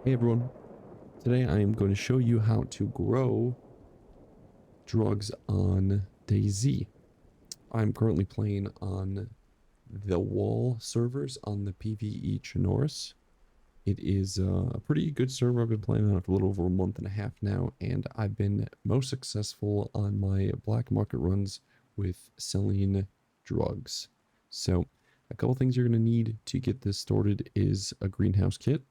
Hey everyone, today I am going to show you how to grow drugs on DayZ. I'm currently playing on the wall servers on the PvE Chernarus. It is a pretty good server. I've been playing on it for a little over a month and a half now, and I've been most successful on my black market runs with selling drugs. So a couple things you're going to need to get this started is a greenhouse kit.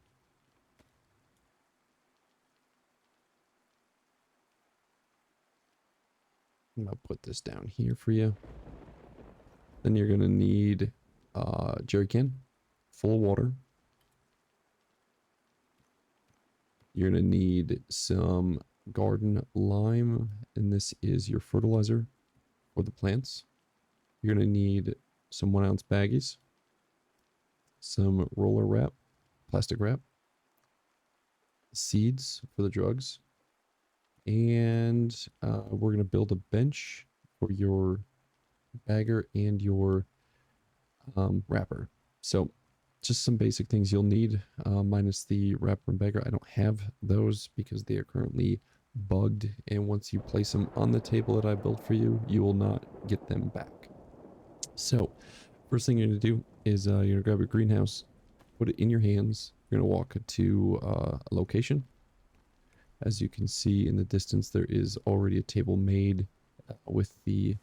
I'm going to put this down here for you. Then you're going to need a jerry can full of water. You're going to need some garden lime, and this is your fertilizer for the plants. You're going to need some 1-ounce baggies, some roller wrap, plastic wrap, seeds for the drugs, and we're going to build a bench for your bagger and your wrapper. So just some basic things you'll need, minus the wrapper and bagger. I don't have those because they are currently bugged, and once you place them on the table that I built for you, you will not get them back. So first thing you're going to do is you're going to grab your greenhouse, put it in your hands. You're going to walk to a location. As you can see in the distance, there is already a table made with the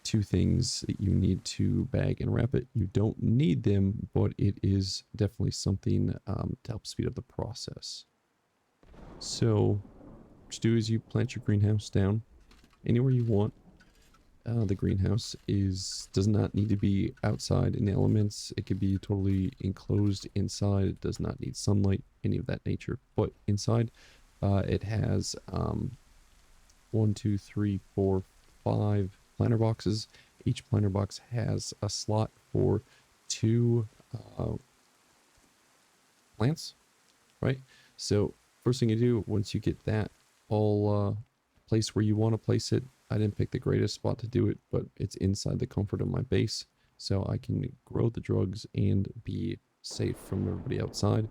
two things that you need to bag and wrap it. You don't need them, but it is definitely something to help speed up the process. So what you do is you plant your greenhouse down anywhere you want. The greenhouse does not need to be outside in the elements. It could be totally enclosed inside. It does not need sunlight, any of that nature. But inside, it has 1, 2, 3, 4, 5 planter boxes. Each planter box has a slot for 2 plants, right? So first thing you do once you get that all placed where you want to place it, I didn't pick the greatest spot to do it, but it's inside the comfort of my base, so I can grow the drugs and be safe from everybody outside.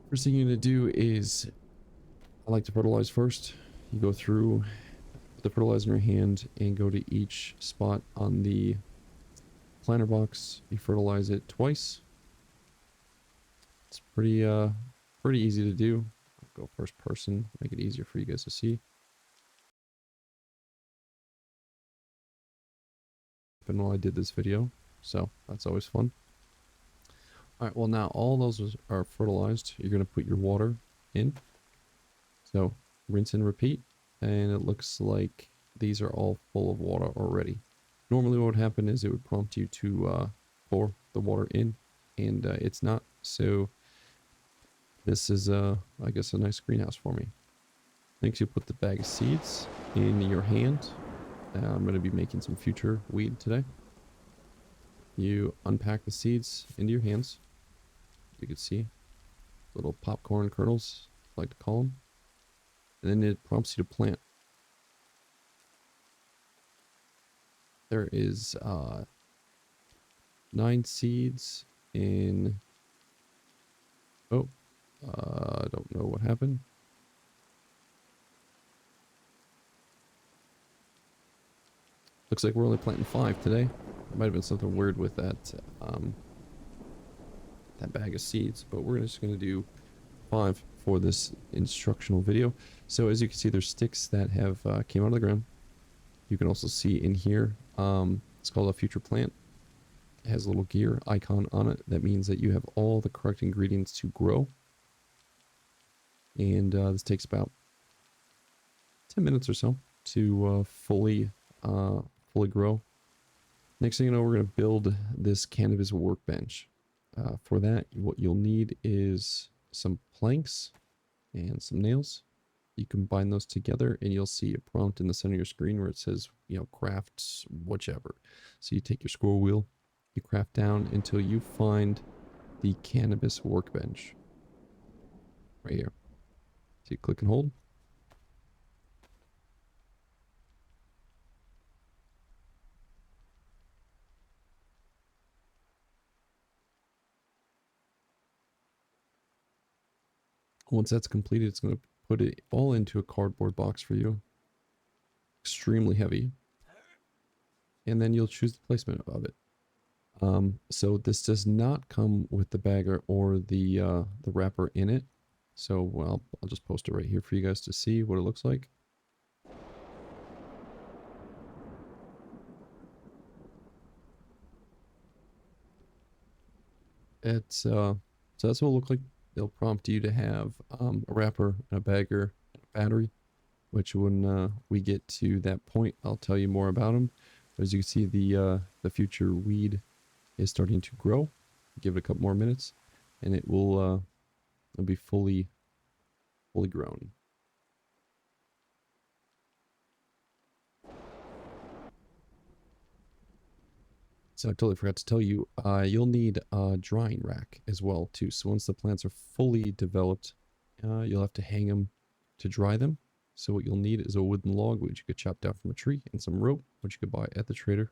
First thing you're going to do is, I like to fertilize first. You go through, put the fertilizer in your hand and go to each spot on the planter box. You fertilize it twice. It's pretty easy to do. I'll go first person, make it easier for you guys to see. And while I did this video, so that's always fun. All right, well now all those are fertilized. You're going to put your water in. So rinse and repeat, and it looks like these are all full of water already. Normally what would happen is it would prompt you to pour the water in, and it's not. So this is, I guess, a nice greenhouse for me. Next you put the bag of seeds in your hand. I'm going to be making some future weed today. You unpack the seeds into your hands. You can see little popcorn kernels, I like to call them. And then it prompts you to plant. There is 9 seeds in... Oh, I don't know what happened. Looks like we're only planting 5 today. There might have been something weird with that that bag of seeds, but we're just going to do 5 for this instructional video. So as you can see, there's sticks that have came out of the ground. You can also see in here, it's called a future plant. It has a little gear icon on it. That means that you have all the correct ingredients to grow. And this takes about 10 minutes or so to fully grow. Next thing you know, we're going to build this cannabis workbench. For that, what you'll need is some planks and some nails. You combine those together and you'll see a prompt in the center of your screen where it says, you know, crafts whichever. So you take your scroll wheel, you craft down until you find the cannabis workbench right here. So you click and hold. Once that's completed, it's going to put it all into a cardboard box for you. Extremely heavy. And then you'll choose the placement of it. So this does not come with the bagger or the wrapper in it. So, well, I'll just post it right here for you guys to see what it looks like. So that's what it'll look like. They'll prompt you to have a wrapper, and a bagger, and a battery, which when we get to that point, I'll tell you more about them. But as you can see, the future weed is starting to grow. Give it a couple more minutes, and it'll be fully grown. So I totally forgot to tell you, you'll need a drying rack as well too. So once the plants are fully developed, you'll have to hang them to dry them. So what you'll need is a wooden log, which you could chop down from a tree, and some rope, which you could buy at the trader.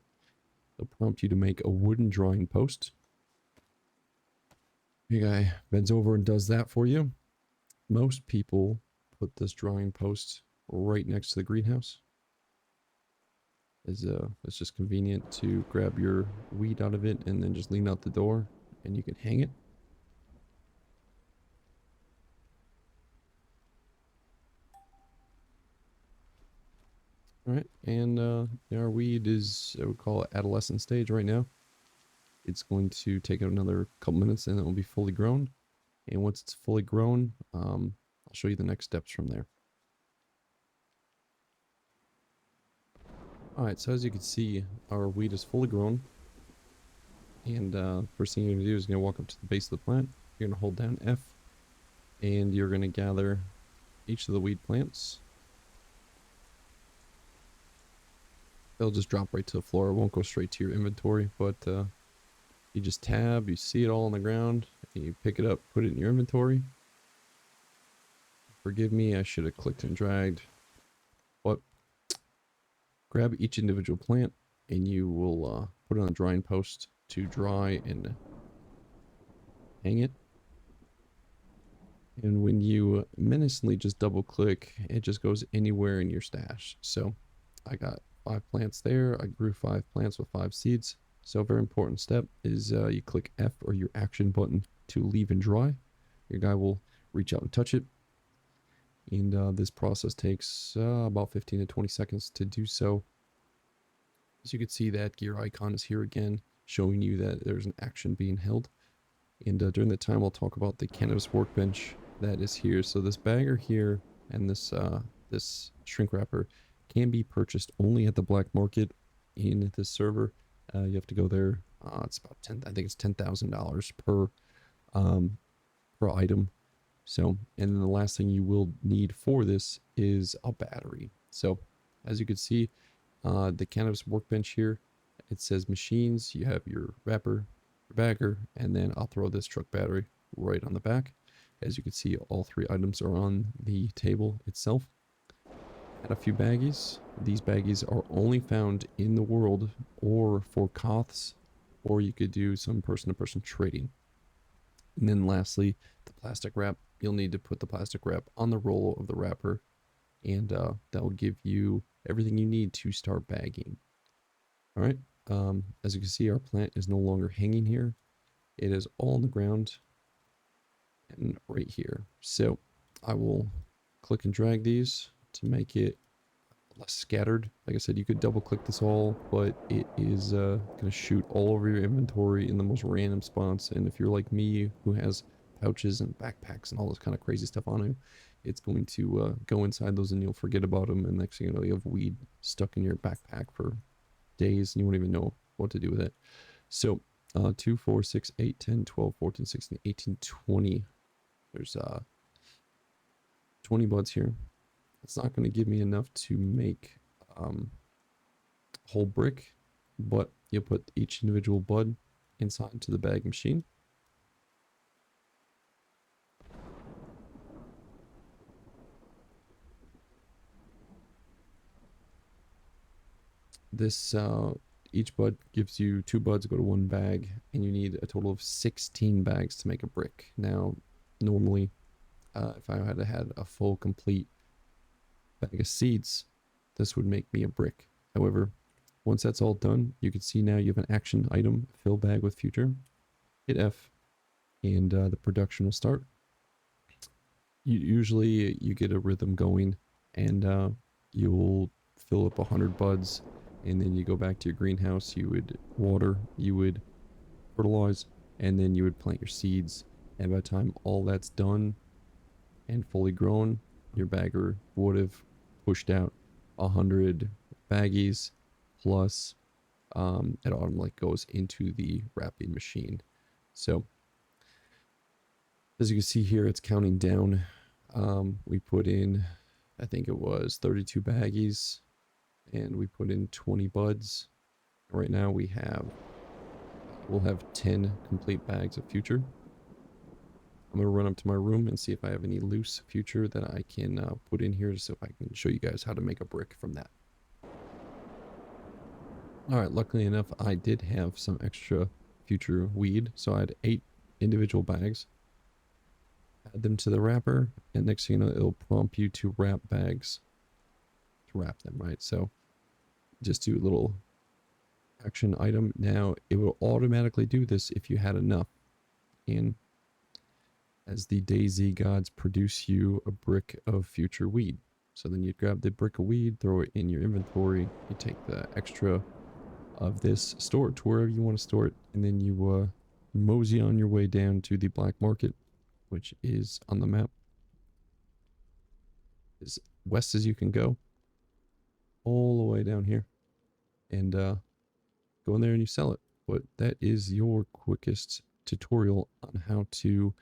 They'll prompt you to make a wooden drying post. Your guy bends over and does that for you. Most people put this drying post right next to the greenhouse. It's just convenient to grab your weed out of it and then just lean out the door and you can hang it. All right, and our weed is, I would call it adolescent stage right now. It's going to take another couple minutes and it will be fully grown. And once it's fully grown, I'll show you the next steps from there. Alright, so as you can see, our weed is fully grown. And first thing you're going to do is you're going to walk up to the base of the plant. You're going to hold down F. And you're going to gather each of the weed plants. They'll just drop right to the floor. It won't go straight to your inventory. But you just tab, you see it all on the ground. And you pick it up, put it in your inventory. Forgive me, I should have clicked and dragged. But grab each individual plant and you will put it on a drying post to dry and hang it. And when you menacingly just double click, it just goes anywhere in your stash. So I got 5 plants there. I grew 5 plants with 5 seeds. So a very important step is you click F or your action button to leave and dry. Your guy will reach out and touch it. And this process takes about 15 to 20 seconds to do so. As you can see, that gear icon is here again, showing you that there's an action being held. And during that time, I'll talk about the cannabis workbench that is here. So this bagger here and this shrink wrapper can be purchased only at the black market in this server. You have to go there. It's about I think it's $10,000 per item. So, and then the last thing you will need for this is a battery. So, as you can see, the cannabis workbench here, it says machines. You have your wrapper, your bagger, and then I'll throw this truck battery right on the back. As you can see, all 3 items are on the table itself. Add a few baggies. These baggies are only found in the world or for Koths, or you could do some person-to-person trading. And then lastly, the plastic wrap. You'll need to put the plastic wrap on the roll of the wrapper, and that will give you everything you need to start bagging. All right, as you can see, our plant is no longer hanging here. It is all on the ground and right here. So I will click and drag these to make it less scattered. Like I said, you could double click this all, but it is going to shoot all over your inventory in the most random spots. And if you're like me, who has pouches and backpacks and all this kind of crazy stuff on it, it's going to go inside those and you'll forget about them. And next thing you know, you have weed stuck in your backpack for days and you won't even know what to do with it. So 2, 4, 6, 8, 10, 12, 14, 16, 18, 20. There's 20 buds here. It's not going to give me enough to make whole brick, but you'll put each individual bud inside to the bag machine. This each bud gives you 2 buds go to 1 bag, and you need a total of 16 bags to make a brick. Now, normally if I had a full complete bag of seeds, this would make me a brick. However, once that's all done, you can see now you have an action item, fill bag with future. Hit F, and the production will start. Usually you get a rhythm going, and you'll fill up 100 buds, and then you go back to your greenhouse, you would water, you would fertilize, and then you would plant your seeds. And by the time all that's done and fully grown, your bagger would have pushed out 100 baggies, plus it automatically goes into the wrapping machine. So as you can see here, it's counting down. We put in, I think it was 32 baggies, and we put in 20 buds. Right now we'll have 10 complete bags of future. I'm gonna run up to my room and see if I have any loose future that I can put in here, so I can show you guys how to make a brick from that. Alright, luckily enough, I did have some extra future weed, so I had 8 individual bags. Add them to the wrapper, and next thing you know, it'll prompt you to wrap bags. To wrap them, right? So, just do a little action item. Now, it will automatically do this if you had enough. And as the DayZ gods produce you a brick of future weed. So then you grab the brick of weed, throw it in your inventory, you take the extra of this, store it to wherever you want to store it, and then you mosey on your way down to the black market, which is on the map as west as you can go, all the way down here, and go in there and you sell it. But that is your quickest tutorial on how to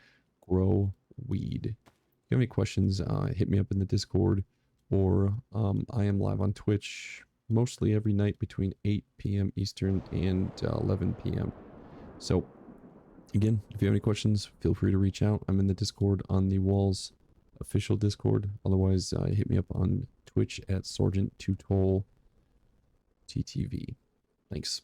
grow weed. If you have any questions, hit me up in the Discord, or I am live on Twitch mostly every night between 8 p.m. Eastern and 11 p.m. So again, if you have any questions, feel free to reach out. I'm in the Discord on the Walls official Discord. Otherwise, hit me up on Twitch at Sergeant Tutol TTV. Thanks.